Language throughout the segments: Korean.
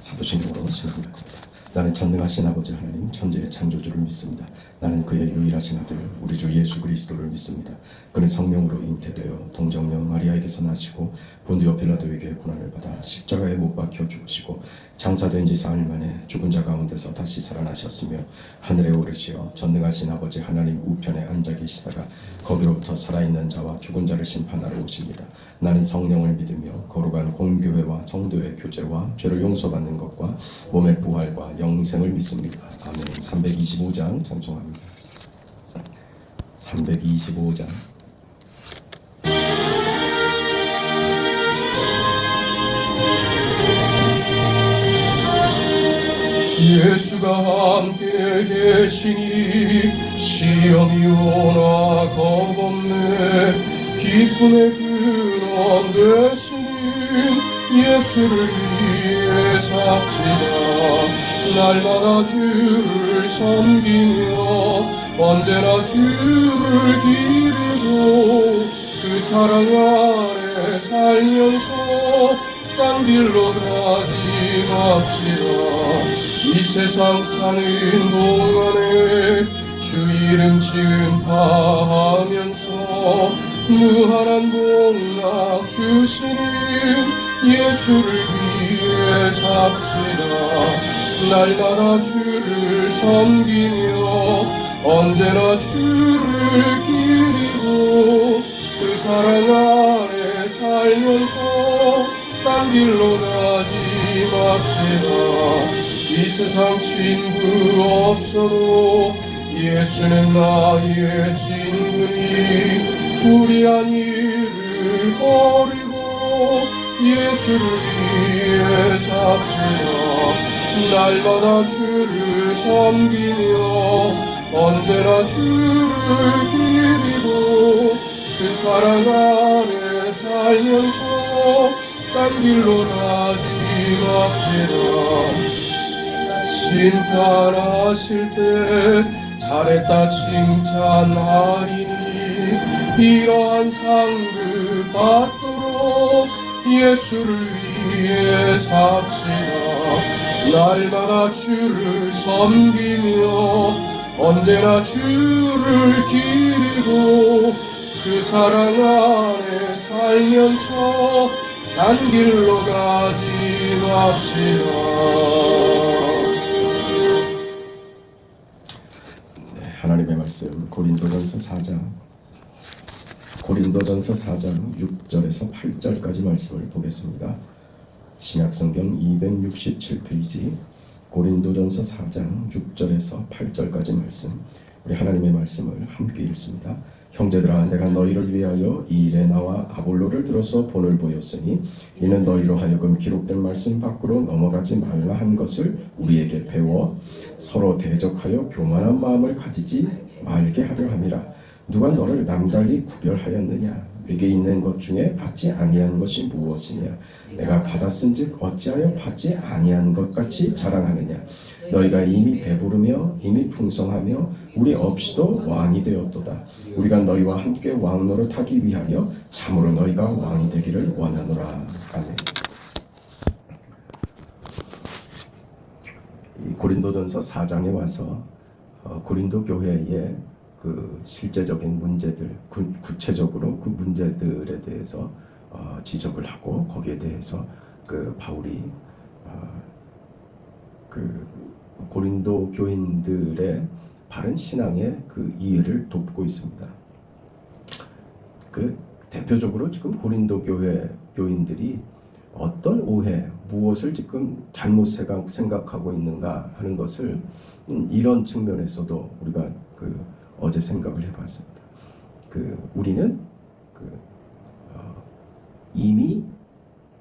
사도신경으로 신앙합니다. 나는 전능하신 아버지 하나님 천지의 창조주를 믿습니다. 나는 그의 유일하신 아들 우리 주 예수 그리스도를 믿습니다. 그는 성령으로 잉태되어 동정녀 마리아에게서 나시고 본디오 빌라도에게 고난을 받아 십자가에 못 박혀 죽으시고 장사된 지 사흘 만에 죽은 자 가운데서 다시 살아나셨으며 하늘에 오르시어 전능하신 아버지 하나님 우편에 앉아 계시다가 거기로부터 살아있는 자와 죽은 자를 심판하러 오십니다. 나는 성령을 믿으며 거룩한 공교회와 성도의 교제와 죄를 용서받는 것과 몸의 부활과 영생을 믿습니다. 아멘. 325장 찬송합니다. 325장. 예수가 함께 계시니 시험이 오나 겁없네. 기쁨의 근원 되시는 예수를 위해 삽시다. 날마다 주를 섬기며 언제나 주를 기리고 그 사랑 아래 살면서 딴 길로 가지 맙시다. 이 세상 사는 동안에 주 이름 증파하면서 무한한 복락 주시는 예수를 위해 삽시다. 날마다 주를 섬기며 언제나 주를 기리고 그 사랑 아래 살면서 딴 길로 가지 맙시다. 이 세상 친구 없어도 예수는 나의 친구니 불의한 일을 버리고 예수를 위해 삽시다. 날마다 주를 섬기며 언제나 주를 기리고 그 사랑 안에 살면서 딴 길로 가지 맙시다. 심판하실 때 잘했다 칭찬하리니 이러한 상급 받도록 예수를 위해 삽시다. 날마다 주를 섬기며 언제나 주를 기리고 그 사랑 안에 살면서 딴 길로 가지 맙시다. 네, 하나님의 말씀 고린도전서 4장 6절에서 8절까지 말씀을 보겠습니다. 신약성경 267페이지 고린도전서 4장 6절에서 8절까지 말씀, 우리 하나님의 말씀을 함께 읽습니다. 형제들아, 내가 너희를 위하여 이 일에 나와 아볼로를 들어서 본을 보였으니 이는 너희로 하여금 기록된 말씀 밖으로 넘어가지 말라 한 것을 우리에게 배워 서로 대적하여 교만한 마음을 가지지 말게 하려 함이라. 누가 너를 남달리 구별하였느냐? 내게 있는 것 중에 받지 아니한 것이 무엇이냐? 내가 받았은즉 어찌하여 받지 아니한 것 같이 자랑하느냐? 너희가 이미 배부르며 이미 풍성하며 우리 없이도 왕이 되었도다. 우리가 너희와 함께 왕 노릇하기 위하여 참으로 너희가 왕이 되기를 원하노라. 아멘. 이 고린도전서 4장에 와서 고린도 교회의 그 실제적인 문제들, 구체적으로 그 문제들에 대해서 지적을 하고 거기에 대해서 그 바울이 그 고린도 교인들의 바른 신앙의 그 이해를 돕고 있습니다. 그 대표적으로 지금 고린도 교회 교인들이 어떤 오해, 무엇을 지금 잘못 생각하고 있는가 하는 것을 이런 측면에서도 우리가 어제 생각을 해봤습니다. 우리는 이미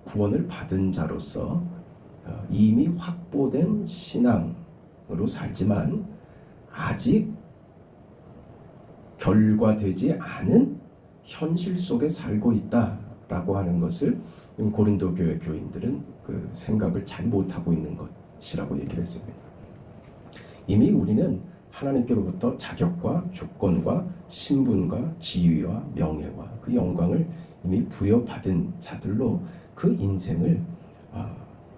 구원을 받은 자로서 이미 확보된 신앙으로 살지만 아직 결과되지 않은 현실 속에 살고 있다라고 하는 것을 고린도 교회 교인들은 그 생각을 잘 못하고 있는 것이라고 얘기를 했습니다. 이미 우리는 하나님께로부터 자격과 조건과 신분과 지위와 명예와 그 영광을 이미 부여받은 자들로 그 인생을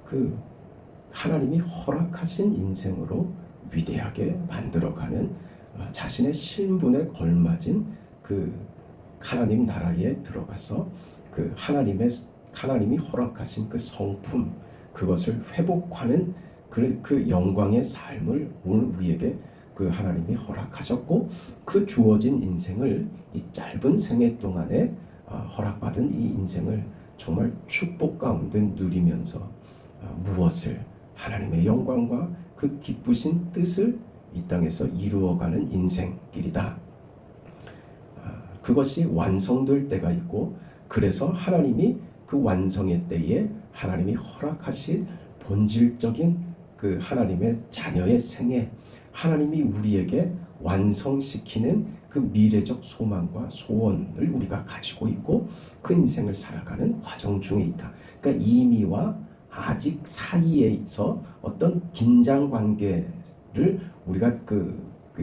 그 하나님이 허락하신 인생으로 위대하게 만들어가는 자신의 신분에 걸맞은 그 하나님 나라에 들어가서 그 하나님이 허락하신 그 성품, 그것을 회복하는 그 영광의 삶을 오늘 우리에게 그 하나님이 허락하셨고, 그 주어진 인생을 이 짧은 생애 동안에 허락받은 이 인생을 정말 축복 가운데 누리면서 무엇을 하나님의 영광과 그 기쁘신 뜻을 이 땅에서 이루어가는 인생길이다. 그것이 완성될 때가 있고, 그래서 하나님이 그 완성의 때에 하나님이 허락하신 본질적인 그 하나님의 자녀의 생애, 하나님이 우리에게 완성시키는 그 미래적 소망과 소원을 우리가 가지고 있고, 그 인생을 살아가는 과정 중에 있다. 그러니까 이미와 아직 사이에서 어떤 긴장 관계를 우리가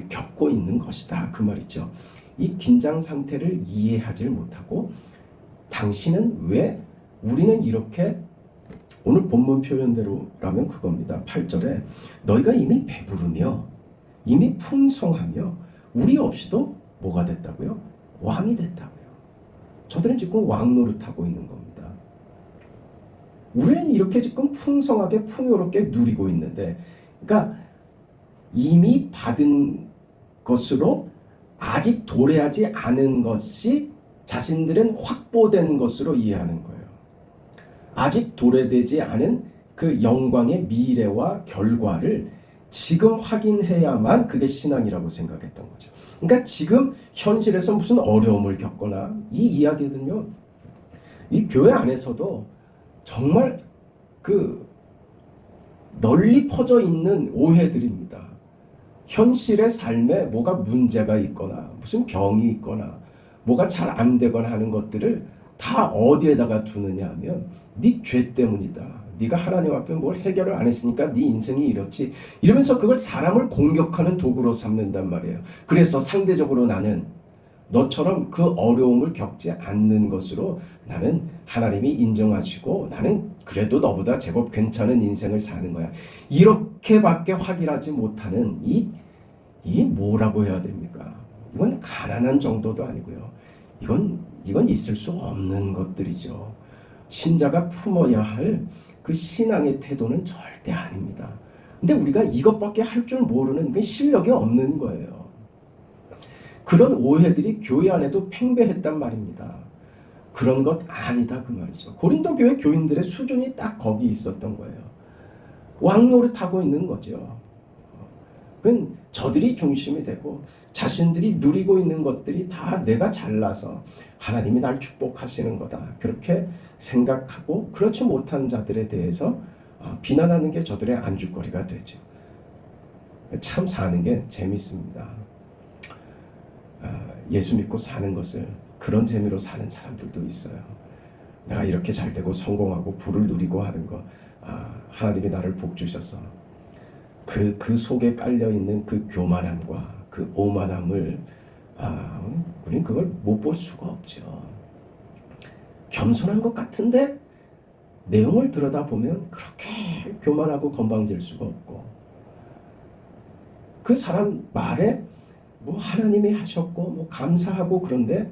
겪고 있는 것이다, 그 말이죠. 이 긴장 상태를 이해하지 못하고, 당신은 왜, 우리는 이렇게, 오늘 본문 표현대로라면 그겁니다. 8절에 너희가 이미 배부르며 이미 풍성하며 우리 없이도 뭐가 됐다고요? 왕이 됐다고요. 저들은 지금 왕 노릇하고 있는 겁니다. 우리는 이렇게 지금 풍성하게 풍요롭게 누리고 있는데, 그러니까 이미 받은 것으로 아직 도래하지 않은 것이 자신들은 확보된 것으로 이해하는 거예요. 아직 도래되지 않은 그 영광의 미래와 결과를 지금 확인해야만 그게 신앙이라고 생각했던 거죠. 그러니까 지금 현실에서 무슨 어려움을 겪거나, 이 이야기들은요, 이 교회 안에서도 정말 그 널리 퍼져 있는 오해들입니다. 현실의 삶에 뭐가 문제가 있거나 무슨 병이 있거나 뭐가 잘 안 되거나 하는 것들을 다 어디에다가 두느냐 하면 네 죄 때문이다. 네가 하나님 앞에 뭘 해결을 안 했으니까 네 인생이 이렇지, 이러면서 그걸 사람을 공격하는 도구로 삼는단 말이에요. 그래서 상대적으로 나는 너처럼 그 어려움을 겪지 않는 것으로 나는 하나님이 인정하시고 나는 그래도 너보다 제법 괜찮은 인생을 사는 거야. 이렇게밖에 확인하지 못하는 이 뭐라고 해야 됩니까? 이건 가난한 정도도 아니고요. 이건 있을 수 없는 것들이죠. 신자가 품어야 할 그 신앙의 태도는 절대 아닙니다. 근데 우리가 이것밖에 할 줄 모르는 그 실력이 없는 거예요. 그런 오해들이 교회 안에도 팽배했단 말입니다. 그런 것 아니다, 그 말이죠. 고린도 교회 교인들의 수준이 딱 거기 있었던 거예요. 왕노릇하고 있는 거죠. 그건 저들이 중심이 되고 자신들이 누리고 있는 것들이 다 내가 잘나서 하나님이 날 축복하시는 거다, 그렇게 생각하고 그렇지 못한 자들에 대해서 비난하는 게 저들의 안주거리가 되죠. 참 사는 게 재밌습니다. 예수 믿고 사는 것을 그런 재미로 사는 사람들도 있어요. 내가 이렇게 잘 되고 성공하고 부를 누리고 하는 거, 하나님이 나를 복 주셨어. 그 속에 깔려있는 그 교만함과 그 오만함을 우리는 그걸 못 볼 수가 없죠. 겸손한 것 같은데 내용을 들여다보면 그렇게 교만하고 건방질 수가 없고, 그 사람 말에 뭐 하나님이 하셨고 뭐 감사하고, 그런데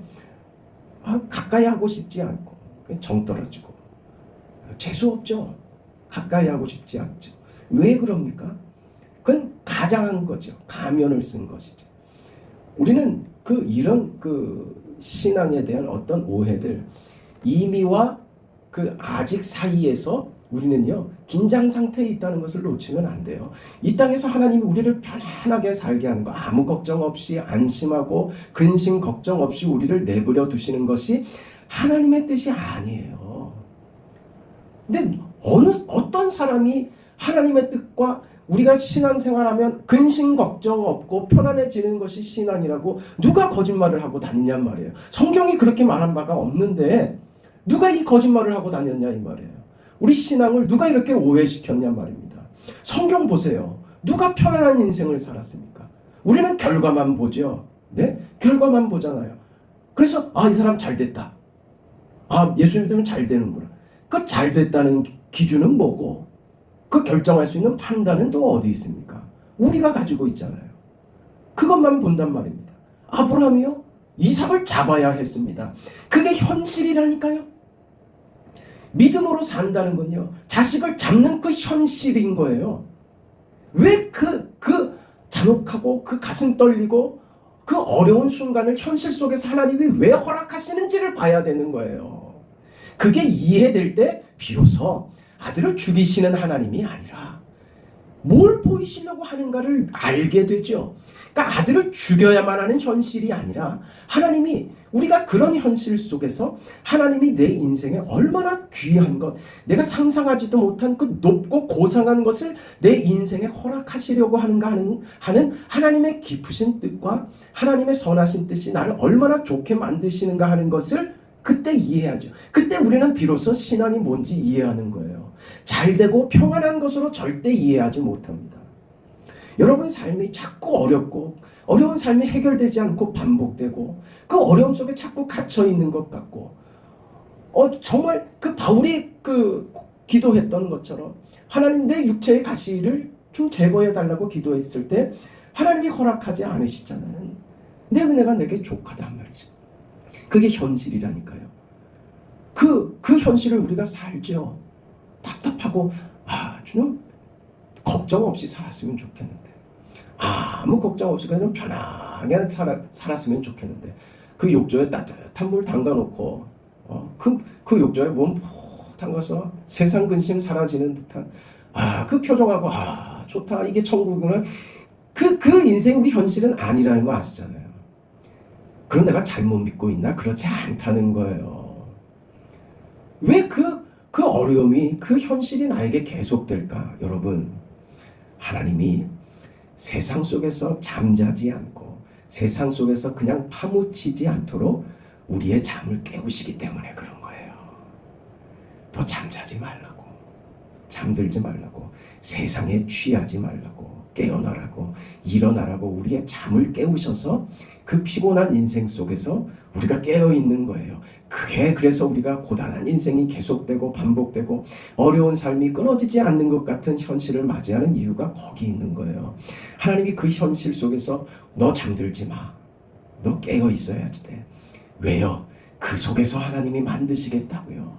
가까이 하고 싶지 않고 정 떨어지고 재수 없죠. 가까이 하고 싶지 않죠. 왜 그럽니까? 그건 가장한 거죠. 가면을 쓴 것이죠. 우리는 이런 신앙에 대한 어떤 오해들, 이미와 그 아직 사이에서 우리는요 긴장 상태에 있다는 것을 놓치면 안 돼요. 이 땅에서 하나님이 우리를 편안하게 살게 하는 거, 아무 걱정 없이 안심하고 근심 걱정 없이 우리를 내버려 두시는 것이 하나님의 뜻이 아니에요. 근데 어떤 사람이 하나님의 뜻과 우리가 신앙생활하면 근심 걱정 없고 편안해지는 것이 신앙이라고 누가 거짓말을 하고 다니냔 말이에요. 성경이 그렇게 말한 바가 없는데 누가 이 거짓말을 하고 다녔냐 이 말이에요. 우리 신앙을 누가 이렇게 오해시켰냐 말입니다. 성경 보세요. 누가 편안한 인생을 살았습니까? 우리는 결과만 보죠. 네? 결과만 보잖아요. 그래서 이 사람 잘 됐다. 예수 믿으면 잘 되는구나. 그 잘 됐다는 기준은 뭐고? 그 결정할 수 있는 판단은 또 어디 있습니까? 우리가 가지고 있잖아요. 그것만 본단 말입니다. 아브라함이요? 이삭을 잡아야 했습니다. 그게 현실이라니까요. 믿음으로 산다는 건요, 자식을 잡는 그 현실인 거예요. 왜 그 잔혹하고 그 가슴 떨리고 그 어려운 순간을 현실 속에서 하나님이 왜 허락하시는지를 봐야 되는 거예요. 그게 이해될 때 비로소 아들을 죽이시는 하나님이 아니라 뭘 보이시려고 하는가를 알게 되죠. 그러니까 아들을 죽여야만 하는 현실이 아니라 하나님이, 우리가 그런 현실 속에서 하나님이 내 인생에 얼마나 귀한 것, 내가 상상하지도 못한 그 높고 고상한 것을 내 인생에 허락하시려고 하는가 하는 하나님의 깊으신 뜻과 하나님의 선하신 뜻이 나를 얼마나 좋게 만드시는가 하는 것을 그때 이해하죠. 그때 우리는 비로소 신앙이 뭔지 이해하는 거예요. 잘되고 평안한 것으로 절대 이해하지 못합니다. 여러분 삶이 자꾸 어렵고 어려운 삶이 해결되지 않고 반복되고 그 어려움 속에 자꾸 갇혀 있는 것 같고 정말 그 바울이 기도했던 것처럼 하나님 내 육체의 가시를 좀 제거해 달라고 기도했을 때 하나님이 허락하지 않으시잖아요. 내 은혜가 내게 족하단 말이죠. 그게 현실이라니까요. 그 현실을 우리가 살죠. 답답하고 주님 걱정 없이 살았으면 좋겠는데, 아무 걱정 없이 그냥 편하게 살았으면 좋겠는데, 그 욕조에 따뜻한 물 담가놓고 그 욕조에 몸 푹 담가서 세상 근심 사라지는 듯한 그 표정하고 좋다, 이게 천국이구나. 그 인생 우리 현실은 아니라는 거 아시잖아요. 그럼 내가 잘못 믿고 있나? 그렇지 않다는 거예요. 왜 그 어려움이, 그 현실이 나에게 계속될까? 여러분, 하나님이 세상 속에서 잠자지 않고 세상 속에서 그냥 파묻히지 않도록 우리의 잠을 깨우시기 때문에 그런 거예요. 더 잠자지 말라고, 잠들지 말라고, 세상에 취하지 말라고, 깨어나라고, 일어나라고 우리의 잠을 깨우셔서 그 피곤한 인생 속에서 우리가 깨어있는 거예요. 그래서 우리가 고단한 인생이 계속되고 반복되고 어려운 삶이 끊어지지 않는 것 같은 현실을 맞이하는 이유가 거기 있는 거예요. 하나님이 그 현실 속에서 너 잠들지 마, 너 깨어 있어야지 돼. 왜요? 그 속에서 하나님이 만드시겠다고요.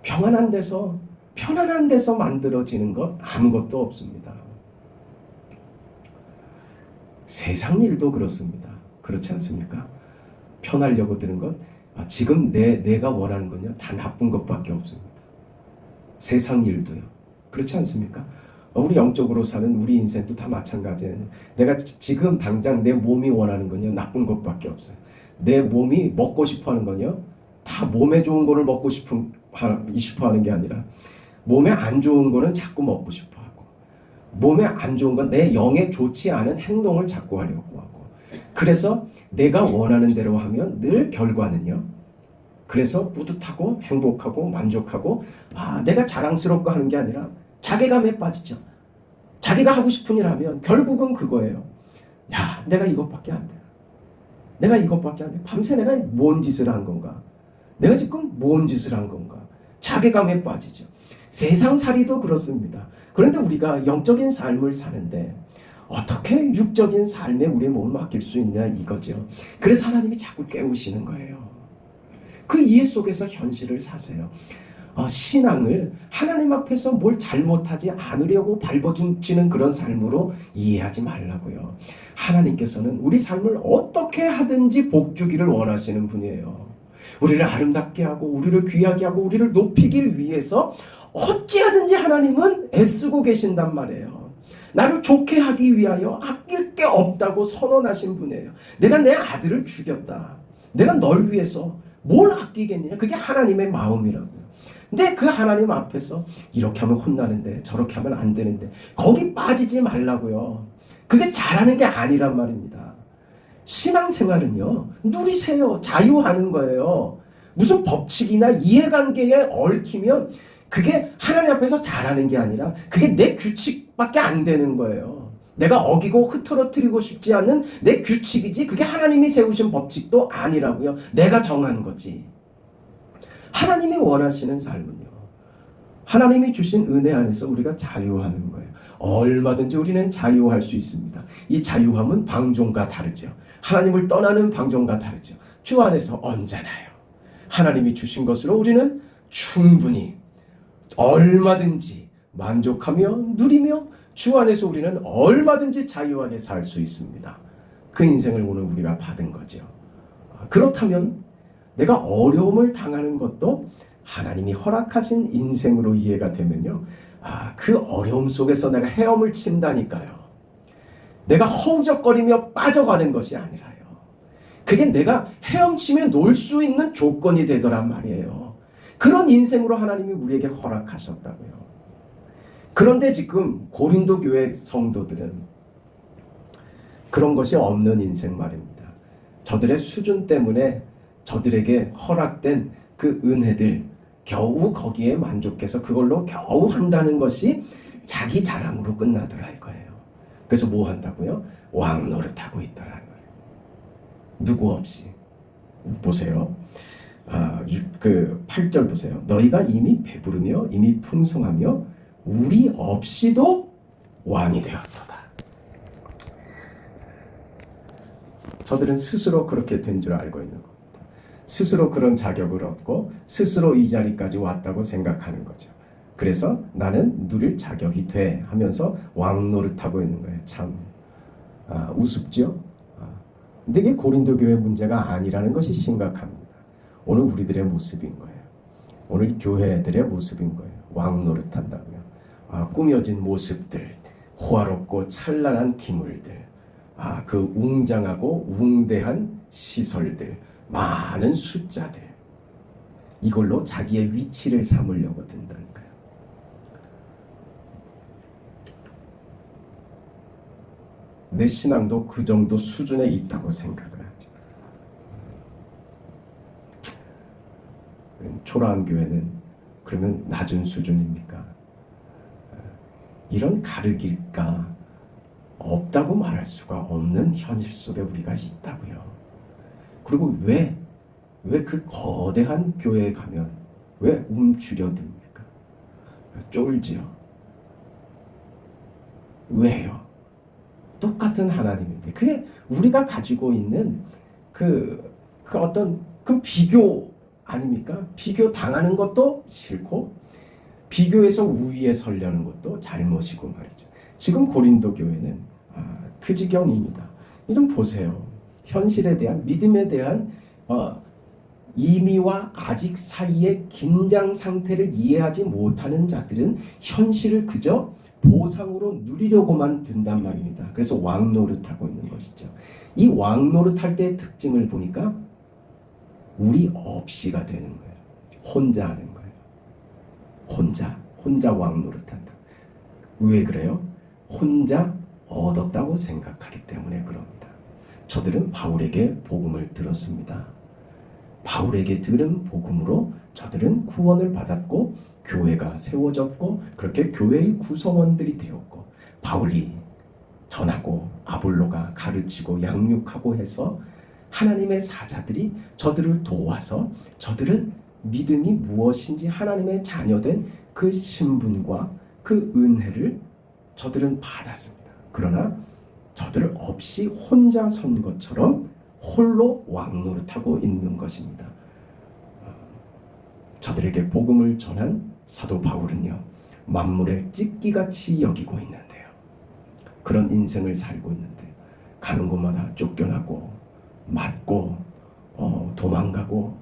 평안한 데서, 편안한 데서 만들어지는 것 아무것도 없습니다. 세상 일도 그렇습니다. 그렇지 않습니까? 편하려고 드는 것, 지금 내가 원하는 건요, 다 나쁜 것밖에 없습니다. 세상 일도요. 그렇지 않습니까? 우리 영적으로 사는 우리 인생도 다 마찬가지예요. 내가 지금 당장 내 몸이 원하는 건요, 나쁜 것밖에 없어요. 내 몸이 먹고 싶어 하는 건요, 다 몸에 좋은 거를 먹고 싶어 하는 게 아니라 몸에 안 좋은 거는 자꾸 먹고 싶어 하고, 몸에 안 좋은 건 내 영에 좋지 않은 행동을 자꾸 하려고 하고, 그래서 내가 원하는 대로 하면 늘 결과는요, 그래서 뿌듯하고 행복하고 만족하고 내가 자랑스럽고 하는 게 아니라 자괴감에 빠지죠. 자기가 하고 싶은 일 하면 결국은 그거예요. 내가 이것밖에 안 돼. 내가 이것밖에 안 돼. 밤새 내가 뭔 짓을 한 건가? 내가 지금 뭔 짓을 한 건가? 자괴감에 빠지죠. 세상살이도 그렇습니다. 그런데 우리가 영적인 삶을 사는데 어떻게 육적인 삶에 우리의 몸을 맡길 수 있냐 이거죠. 그래서 하나님이 자꾸 깨우시는 거예요. 그 이해 속에서 현실을 사세요. 신앙을 하나님 앞에서 뭘 잘못하지 않으려고 발버둥치는 그런 삶으로 이해하지 말라고요. 하나님께서는 우리 삶을 어떻게 하든지 복주기를 원하시는 분이에요. 우리를 아름답게 하고 우리를 귀하게 하고 우리를 높이길 위해서 어찌하든지 하나님은 애쓰고 계신단 말이에요. 나를 좋게 하기 위하여 아낄 게 없다고 선언하신 분이에요. 내가 내 아들을 죽였다. 내가 널 위해서 뭘 아끼겠느냐. 그게 하나님의 마음이라고요. 근데 그 하나님 앞에서 이렇게 하면 혼나는데 저렇게 하면 안 되는데 거기 빠지지 말라고요. 그게 잘하는 게 아니란 말입니다. 신앙생활은요, 누리세요. 자유하는 거예요. 무슨 법칙이나 이해관계에 얽히면 그게 하나님 앞에서 잘하는 게 아니라 그게 내 규칙밖에 안 되는 거예요. 내가 어기고 흐트러뜨리고 싶지 않는 내 규칙이지 그게 하나님이 세우신 법칙도 아니라고요. 내가 정한 거지. 하나님이 원하시는 삶은요, 하나님이 주신 은혜 안에서 우리가 자유하는 거예요. 얼마든지 우리는 자유할 수 있습니다. 이 자유함은 방종과 다르죠. 하나님을 떠나는 방종과 다르죠. 주 안에서 언제나요. 하나님이 주신 것으로 우리는 충분히 얼마든지 만족하며 누리며 주 안에서 우리는 얼마든지 자유하게 살 수 있습니다. 그 인생을 오늘 우리가 받은 거죠. 그렇다면 내가 어려움을 당하는 것도 하나님이 허락하신 인생으로 이해가 되면요. 그 어려움 속에서 내가 헤엄을 친다니까요. 내가 허우적거리며 빠져가는 것이 아니라요. 그게 내가 헤엄치며 놀 수 있는 조건이 되더란 말이에요. 그런 인생으로 하나님이 우리에게 허락하셨다고요. 그런데 지금 고린도 교회 성도들은 그런 것이 없는 인생 말입니다. 저들의 수준 때문에 저들에게 허락된 그 은혜들 겨우 거기에 만족해서 그걸로 겨우 한다는 것이 자기 자랑으로 끝나더라 이거예요. 그래서 뭐 한다고요? 왕 노릇하고 있더라 이거예요. 누구 없이. 보세요. 그 8절 보세요. 너희가 이미 배부르며 이미 풍성하며 우리 없이도 왕이 되었도다. 저들은 스스로 그렇게 된 줄 알고 있는 겁니다. 스스로 그런 자격을 얻고 스스로 이 자리까지 왔다고 생각하는 거죠. 그래서 나는 누릴 자격이 돼 하면서 왕 노릇하고 있는 거예요. 참 우습죠. 근데 이게 고린도 교회 문제가 아니라는 것이 심각합니다. 오늘 우리들의 모습인 거예요. 오늘 교회들의 모습인 거예요. 왕 노릇한다고요. 꾸며진 모습들, 호화롭고 찬란한 기물들, 그 웅장하고 웅대한 시설들, 많은 숫자들, 이걸로 자기의 위치를 삼으려고 든다니까요. 내 신앙도 그 정도 수준에 있다고 생각을 하죠. 초라한 교회는 그러면 낮은 수준입니까? 이런 가르길까 없다고 말할 수가 없는 현실 속에 우리가 있다고요. 그리고 왜 그 거대한 교회에 가면 왜 움츠려듭니까? 쫄지요. 왜요? 똑같은 하나님인데 그게 우리가 가지고 있는 그 어떤 그 비교 아닙니까? 비교 당하는 것도 싫고 비교해서 우위에 서려는 것도 잘못이고 말이죠. 지금 고린도 교회는 그 지경입니다. 이런 보세요. 현실에 대한 믿음에 대한 이미와 아직 사이의 긴장 상태를 이해하지 못하는 자들은 현실을 그저 보상으로 누리려고만 든단 말입니다. 그래서 왕 노릇하고 있는 것이죠. 이 왕 노릇할 때의 특징을 보니까 우리 없이가 되는 거예요. 혼자 하는 거예요. 혼자 왕 노릇한다. 왜 그래요? 혼자 얻었다고 생각하기 때문에 그럽니다. 저들은 바울에게 복음을 들었습니다. 바울에게 들은 복음으로 저들은 구원을 받았고 교회가 세워졌고 그렇게 교회의 구성원들이 되었고 바울이 전하고 아볼로가 가르치고 양육하고 해서 하나님의 사자들이 저들을 도와서 저들은 믿음이 무엇인지 하나님의 자녀된 그 신분과 그 은혜를 저들은 받았습니다. 그러나 저들 없이 혼자 선 것처럼 홀로 왕노릇하고 있는 것입니다. 저들에게 복음을 전한 사도 바울은요, 만물의 찢기같이 여기고 있는데요. 그런 인생을 살고 있는데 가는 곳마다 쫓겨나고 맞고 도망가고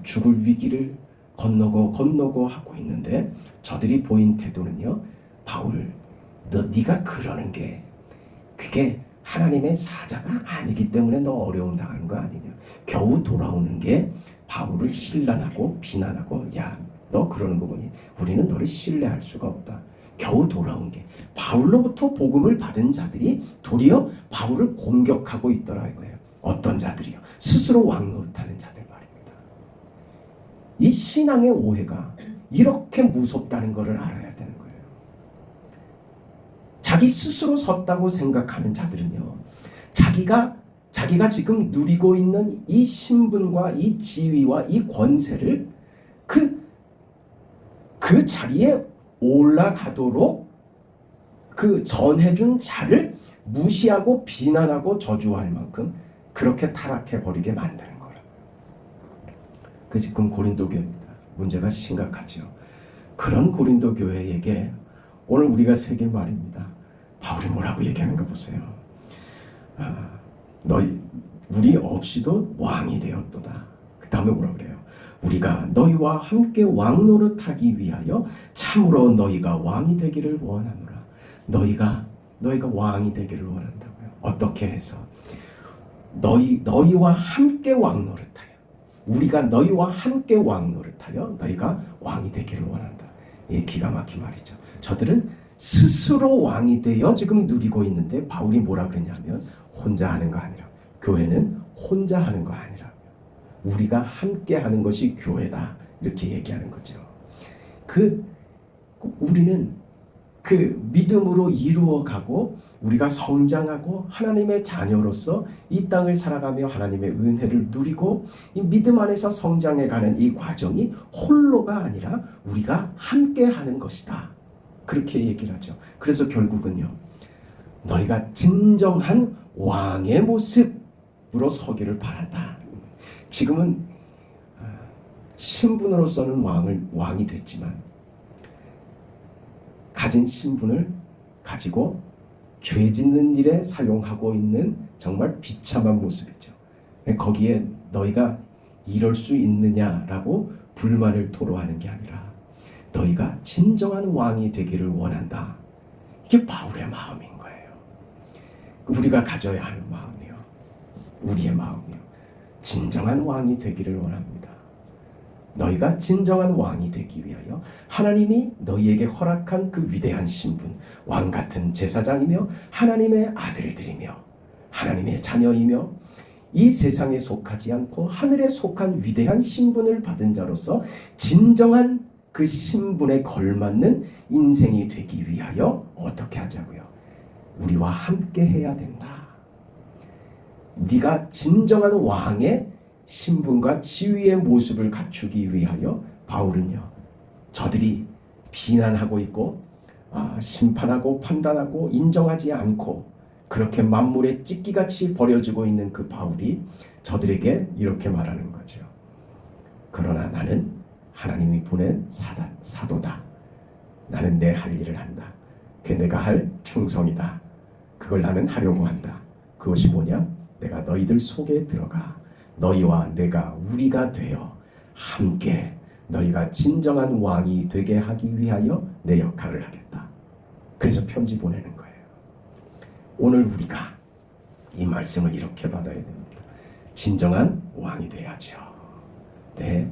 죽을 위기를 건너고 하고 있는데 저들이 보인 태도는요, 바울, 네가 그러는 게 그게 하나님의 사자가 아니기 때문에 너 어려움 당하는 거 아니냐. 겨우 돌아오는 게 바울을 신란하고 비난하고 야, 너 그러는 거 보니 우리는 너를 신뢰할 수가 없다. 겨우 돌아온 게 바울로부터 복음을 받은 자들이 도리어 바울을 공격하고 있더라 이거예요. 어떤 자들이요? 스스로 왕노릇하는 자들 말입니다. 이 신앙의 오해가 이렇게 무섭다는 것을 알아야 되는 거예요. 자기 스스로 섰다고 생각하는 자들은요, 자기가 지금 누리고 있는 이 신분과 이 지위와 이 권세를 그 그 자리에 올라가도록 그 전해준 자를 무시하고 비난하고 저주할 만큼 그렇게 타락해버리게 만드는 거라고요. 그 지금 고린도 교회입니다. 문제가 심각하죠. 그런 고린도 교회에게 오늘 우리가 새길 말입니다. 바울이 뭐라고 얘기하는 거 보세요. 우리 없이도 왕이 되었도다. 그 다음에 뭐라 그래요? 우리가 너희와 함께 왕 노릇하기 위하여 참으로 너희가 왕이 되기를 원하노라. 너희가 왕이 되기를 원한다고요. 어떻게 해서? 너희와 함께 왕 노릇하여, 우리가 너희와 함께 왕 노릇하여 너희가 왕이 되기를 원한다. 이 기가 막힌 말이죠. 저들은 스스로 왕이 되어 지금 누리고 있는데 바울이 뭐라 그러냐면 혼자 하는 거 아니라, 교회는 혼자 하는 거 아니라 우리가 함께 하는 것이 교회다, 이렇게 얘기하는 거죠. 우리는 그 믿음으로 이루어가고 우리가 성장하고 하나님의 자녀로서 이 땅을 살아가며 하나님의 은혜를 누리고 이 믿음 안에서 성장해가는 이 과정이 홀로가 아니라 우리가 함께 하는 것이다, 그렇게 얘기를 하죠. 그래서 결국은요, 너희가 진정한 왕의 모습으로 서기를 바란다. 지금은 신분으로서는 왕이 됐지만 가진 신분을 가지고 죄 짓는 일에 사용하고 있는 정말 비참한 모습이죠. 거기에 너희가 이럴 수 있느냐라고 불만을 토로하는 게 아니라 너희가 진정한 왕이 되기를 원한다. 이게 바울의 마음인 거예요. 우리가 가져야 하는 마음이요, 우리의 마음이요. 진정한 왕이 되기를 원합니다. 너희가 진정한 왕이 되기 위하여 하나님이 너희에게 허락한 그 위대한 신분, 왕 같은 제사장이며 하나님의 아들들이며 하나님의 자녀이며 이 세상에 속하지 않고 하늘에 속한 위대한 신분을 받은 자로서 진정한 그 신분에 걸맞는 인생이 되기 위하여 어떻게 하자고요? 우리와 함께 해야 된다. 네가 진정한 왕의 신분과 지위의 모습을 갖추기 위하여 바울은요, 저들이 비난하고 있고 심판하고 판단하고 인정하지 않고 그렇게 만물의 찢기같이 버려지고 있는 그 바울이 저들에게 이렇게 말하는 거죠. 그러나 나는 하나님이 보낸 사도다. 나는 내 할 일을 한다. 그게 내가 할 충성이다. 그걸 나는 하려고 한다. 그것이 뭐냐? 내가 너희들 속에 들어가 너희와 내가 우리가 되어 함께 너희가 진정한 왕이 되게 하기 위하여 내 역할을 하겠다. 그래서 편지 보내는 거예요. 오늘 우리가 이 말씀을 이렇게 받아야 됩니다. 진정한 왕이 돼야죠. 네,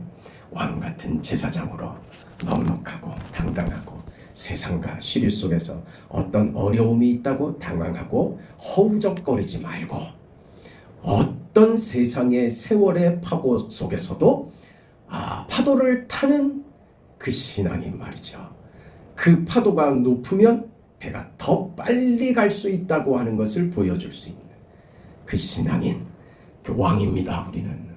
왕 같은 제사장으로 넉넉하고 당당하고 세상과 시류 속에서 어떤 어려움이 있다고 당황하고 허우적거리지 말고 어떤 세상의 세월의 파고 속에서도 파도를 타는 그 신앙이 말이죠. 그 파도가 높으면 배가 더 빨리 갈 수 있다고 하는 것을 보여줄 수 있는 그 신앙인 그 왕입니다. 우리는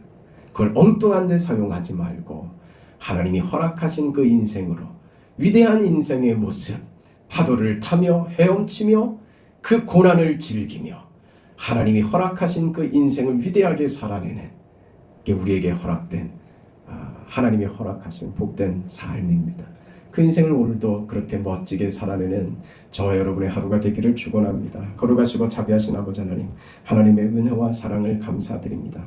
그걸 엉뚱한 데 사용하지 말고 하나님이 허락하신 그 인생으로 위대한 인생의 모습, 파도를 타며 헤엄치며 그 고난을 즐기며 하나님이 허락하신 그 인생을 위대하게 살아내는 게 우리에게 허락된 하나님이 허락하신 복된 삶입니다. 그 인생을 오늘도 그렇게 멋지게 살아내는 저와 여러분의 하루가 되기를 축원합니다. 거룩하시고 자비하신 아버지 하나님, 하나님의 은혜와 사랑을 감사드립니다.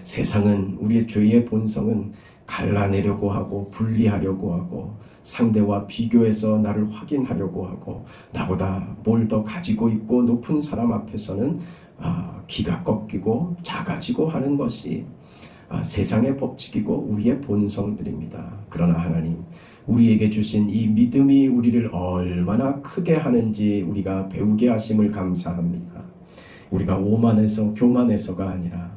세상은 우리의 죄의 본성은 갈라내려고 하고 분리하려고 하고 상대와 비교해서 나를 확인하려고 하고 나보다 뭘 더 가지고 있고 높은 사람 앞에서는 기가 꺾이고 작아지고 하는 것이 세상의 법칙이고 우리의 본성들입니다. 그러나 하나님, 우리에게 주신 이 믿음이 우리를 얼마나 크게 하는지 우리가 배우게 하심을 감사합니다. 우리가 오만해서 교만해서가 아니라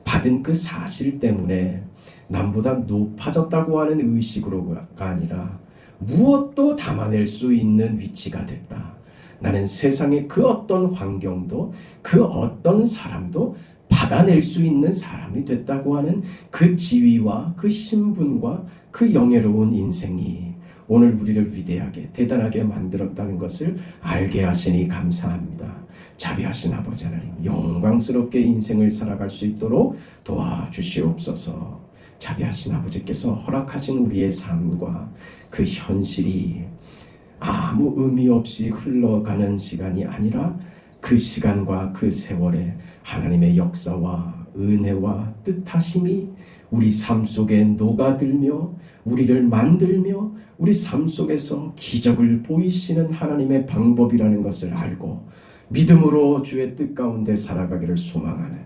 받은 그 사실 때문에 남보다 높아졌다고 하는 의식으로가 아니라 무엇도 담아낼 수 있는 위치가 됐다. 나는 세상의 그 어떤 환경도 그 어떤 사람도 받아낼 수 있는 사람이 됐다고 하는 그 지위와 그 신분과 그 영예로운 인생이 오늘 우리를 위대하게 대단하게 만들었다는 것을 알게 하시니 감사합니다. 자비하신 아버지 하나님, 영광스럽게 인생을 살아갈 수 있도록 도와주시옵소서. 자비하신 아버지께서 허락하신 우리의 삶과 그 현실이 아무 의미 없이 흘러가는 시간이 아니라 그 시간과 그 세월에 하나님의 역사와 은혜와 뜻하심이 우리 삶 속에 녹아들며 우리를 만들며 우리 삶 속에서 기적을 보이시는 하나님의 방법이라는 것을 알고 믿음으로 주의 뜻 가운데 살아가기를 소망하는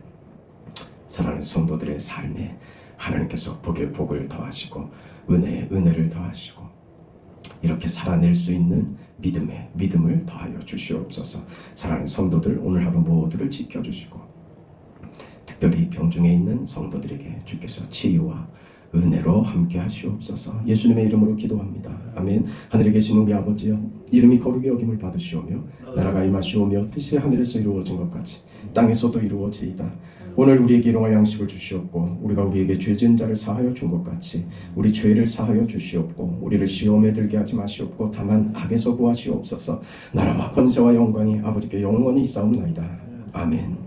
사랑하는 성도들의 삶에 하나님께서 복을 더하시고 은혜를 더하시고 이렇게 살아낼 수 있는 믿음을 더하여 주시옵소서. 사랑하는 성도들, 오늘 하루 모두를 지켜주시고 특별히 병중에 있는 성도들에게 주께서 치유와 은혜로 함께 하시옵소서. 예수님의 이름으로 기도합니다. 아멘. 하늘에 계신 우리 아버지여, 이름이 거룩히 여김을 받으시오며 나라가 임하시오며 뜻이 하늘에서 이루어진 것 같이 땅에서도 이루어지이다. 오늘 우리에게 일용할 양식을 주시옵고 우리가 우리에게 죄 지은 자를 사하여 준 것 같이 우리 죄를 사하여 주시옵고 우리를 시험에 들게 하지 마시옵고 다만 악에서 구하시옵소서. 나라와 권세와 영광이 아버지께 영원히 있사옵나이다. 아멘.